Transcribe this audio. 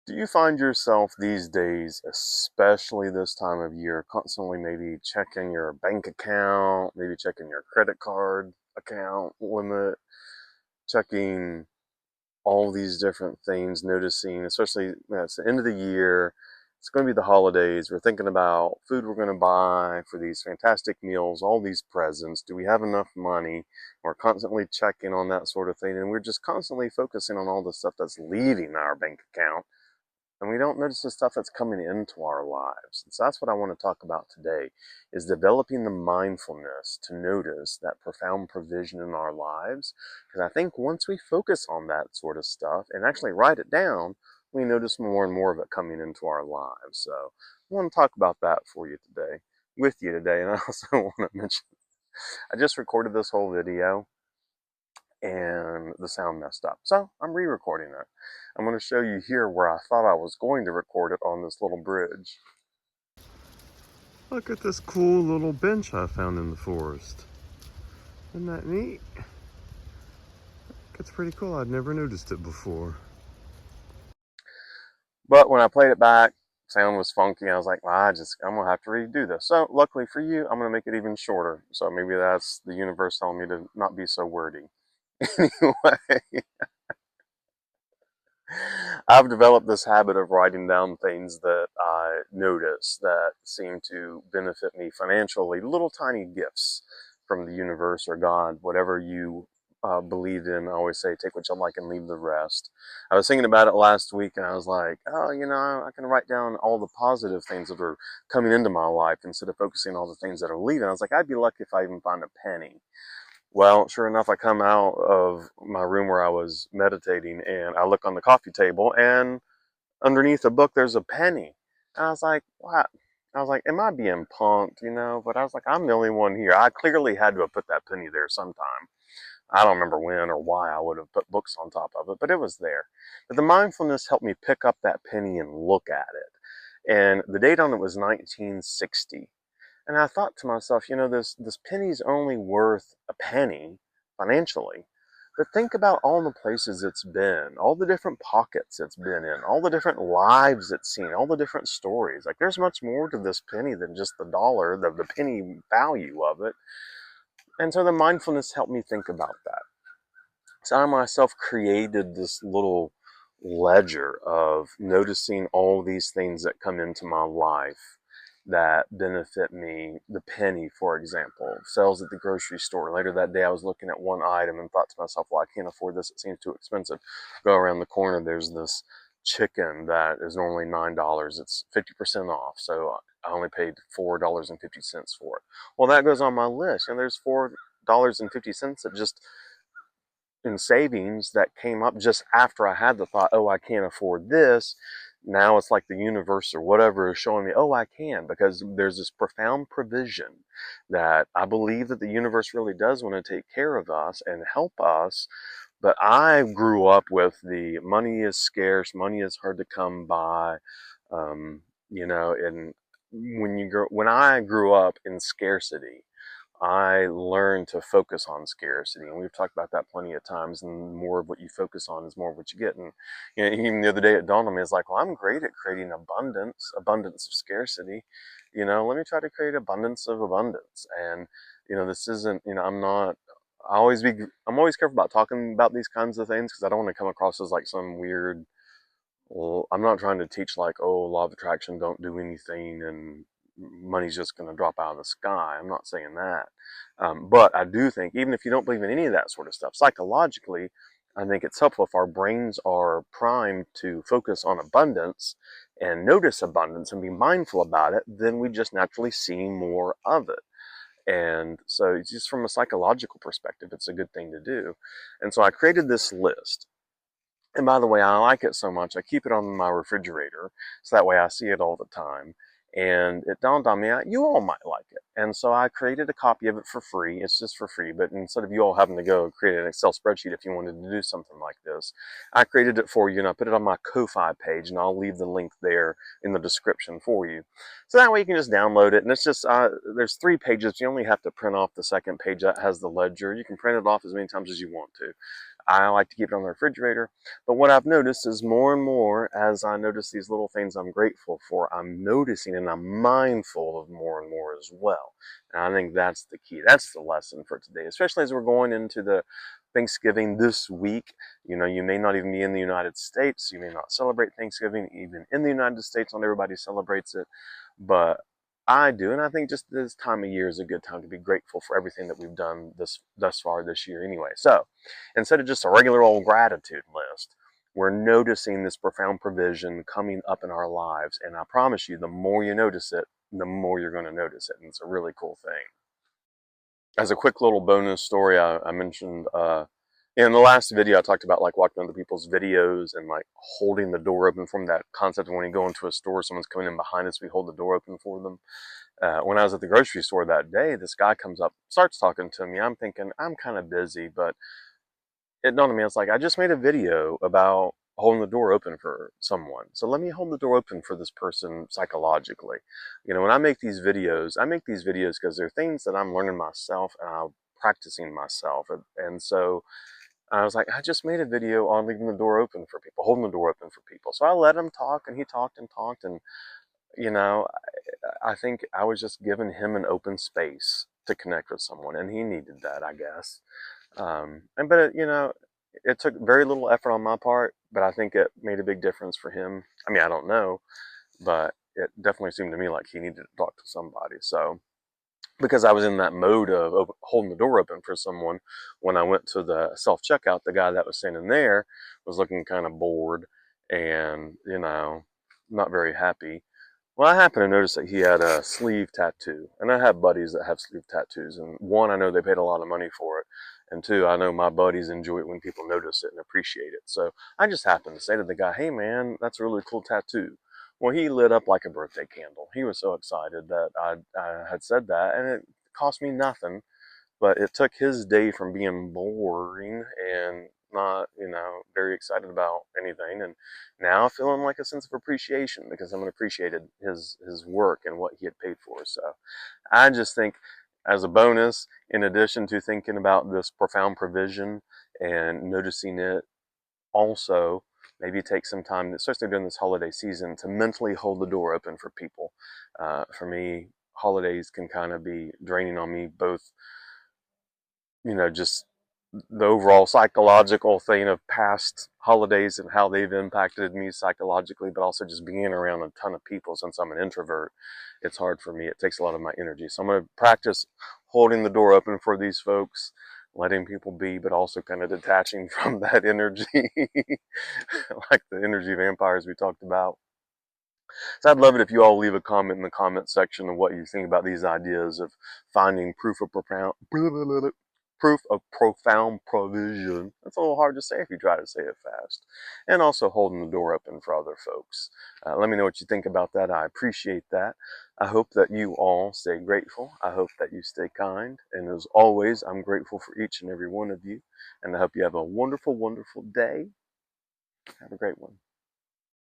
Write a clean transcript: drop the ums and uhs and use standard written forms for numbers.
Do you find yourself these days, especially this time of year, constantly maybe checking your bank account, maybe checking your credit card account limit, checking all these different things, noticing, especially when it's the end of the year, it's going to be the holidays. We're thinking about food we're going to buy for these fantastic meals, all these presents. Do we have enough money? We're constantly checking on that sort of thing, and we're just constantly focusing on all the stuff that's leaving our bank account, and we don't notice the stuff that's coming into our lives. And so that's what I want to talk about today, is developing the mindfulness to notice that profound provision in our lives. Because I think once we focus on that sort of stuff and actually write it down, we notice more and more of it coming into our lives. So I want to talk about that for you today, with you today. And I also want to mention, I just recorded this whole video and the sound messed up. So I'm re-recording it. I'm going to show you here where I thought I was going to record it on this little bridge. Look at this cool little bench I found in the forest. Isn't that neat? It's pretty cool. I'd never noticed it before. But when I played it back, sound was funky. I was like, well, I'm going to have to redo this. So luckily for you, I'm going to make it even shorter. So maybe that's the universe telling me to not be so wordy. Anyway, I've developed this habit of writing down things that I notice that seem to benefit me financially, little tiny gifts from the universe or God, whatever you believe in. I always say, take what you like and leave the rest. I was thinking about it last week and I was like, oh, I can write down all the positive things that are coming into my life instead of focusing on all the things that are leaving. I was like, I'd be lucky if I even find a penny. Well, sure enough, I come out of my room where I was meditating and I look on the coffee table, and underneath the book there's a penny. And I was like, what? I was like, am I being punked, But I was like, I'm the only one here. I clearly had to have put that penny there sometime. I don't remember when or why I would have put books on top of it, but it was there. But the mindfulness helped me pick up that penny and look at it. And the date on it was 1960. And I thought to myself, this penny's only worth a penny financially. But think about all the places it's been, all the different pockets it's been in, all the different lives it's seen, all the different stories. Like, there's much more to this penny than just the dollar, the penny value of it. And so the mindfulness helped me think about that. So I myself created this little ledger of noticing all these things that come into my life that benefit me. The penny, for example, sales at the grocery store. Later that day, I was looking at one item and thought to myself, well, I can't afford this. It seems too expensive. Go around the corner, there's this chicken that is normally $9. It's 50% off. So I only paid $4.50 for it. Well, that goes on my list. And there's $4.50 that just in savings that came up just after I had the thought, oh, I can't afford this. Now it's like the universe or whatever is showing me, oh, I can, because there's this profound provision that I believe that the universe really does want to take care of us and help us. But I grew up with the money is scarce, money is hard to come by, and when I grew up in scarcity, I learned to focus on scarcity, and we've talked about that plenty of times. And more of what you focus on is more of what you get. And even the other day, it dawned on me, it's like, well, I'm great at creating abundance of scarcity. Let me try to create abundance of abundance. And this isn't. I'm not. I'm always careful about talking about these kinds of things because I don't want to come across as like some weird. Well, I'm not trying to teach like, oh, law of attraction, don't do anything, and money's just going to drop out of the sky. I'm not saying that. But I do think, even if you don't believe in any of that sort of stuff, psychologically, I think it's helpful if our brains are primed to focus on abundance and notice abundance and be mindful about it, then we just naturally see more of it. And so, just from a psychological perspective, it's a good thing to do. And so, I created this list. And by the way, I like it so much, I keep it on my refrigerator, so that way I see it all the time. And it dawned on me, you all might like it. And so I created a copy of it for free. It's just for free, but instead of you all having to go create an Excel spreadsheet if you wanted to do something like this, I created it for you and I put it on my Ko-Fi page, and I'll leave the link there in the description for you. So that way you can just download it. And it's just, there's 3 pages. You only have to print off the second page that has the ledger. You can print it off as many times as you want to. I like to keep it on the refrigerator. But what I've noticed is more and more as I notice these little things I'm grateful for, I'm noticing and I'm mindful of more and more as well. And I think that's the key. That's the lesson for today, especially as we're going into the Thanksgiving this week. You know, you may not even be in the United States. You may not celebrate Thanksgiving even in the United States. Not everybody celebrates it, but I do, and I think just this time of year is a good time to be grateful for everything that we've done thus far this year anyway. So instead of just a regular old gratitude list, we're noticing this profound provision coming up in our lives. And I promise you, the more you notice it, the more you're going to notice it. And it's a really cool thing. As a quick little bonus story, I mentioned in the last video, I talked about like watching other people's videos and like holding the door open from that concept of when you go into a store, someone's coming in behind us, we hold the door open for them. When I was at the grocery store that day, this guy comes up, starts talking to me. I'm thinking, I'm kind of busy, but it dawned on me, it's like, I just made a video about holding the door open for someone. So let me hold the door open for this person psychologically. You know, when I make these videos because they're things that I'm learning myself and I'm practicing myself. And so I was like, I just made a video on leaving the door open for people, holding the door open for people. So I let him talk and he talked and talked. And, you know, I think I was just giving him an open space to connect with someone. And he needed that, I guess. You know, it took very little effort on my part, but I think it made a big difference for him. I mean, I don't know, but it definitely seemed to me like he needed to talk to somebody. So, because I was in that mode of holding the door open for someone, when I went to the self checkout, the guy that was standing there was looking kind of bored and, you know, not very happy. Well, I happened to notice that he had a sleeve tattoo, and I have buddies that have sleeve tattoos, and one, I know they paid a lot of money for it, and two, I know my buddies enjoy it when people notice it and appreciate it. So I just happened to say to the guy, "Hey, man, that's a really cool tattoo." Well, he lit up like a birthday candle. He was so excited that I had said that, and it cost me nothing, but it took his day from being boring and not, you know, very excited about anything, and now feeling like a sense of appreciation because someone appreciated his work and what he had paid for. So I just think, as a bonus, in addition to thinking about this profound provision and noticing it, also maybe take some time, especially during this holiday season, to mentally hold the door open for people. For me, holidays can kind of be draining on me, both, you know, just the overall psychological thing of past holidays and how they've impacted me psychologically, but also just being around a ton of people. Since I'm an introvert, it's hard for me. It takes a lot of my energy. So I'm going to practice holding the door open for these folks, letting people be, but also kind of detaching from that energy, like the energy vampires we talked about. So I'd love it if you all leave a comment in the comment section of what you think about these ideas of finding proof of profound provision. That's a little hard to say if you try to say it fast. And also holding the door open for other folks. Let me know what you think about that. I appreciate that. I hope that you all stay grateful. I hope that you stay kind. And as always, I'm grateful for each and every one of you. And I hope you have a wonderful, wonderful day. Have a great one.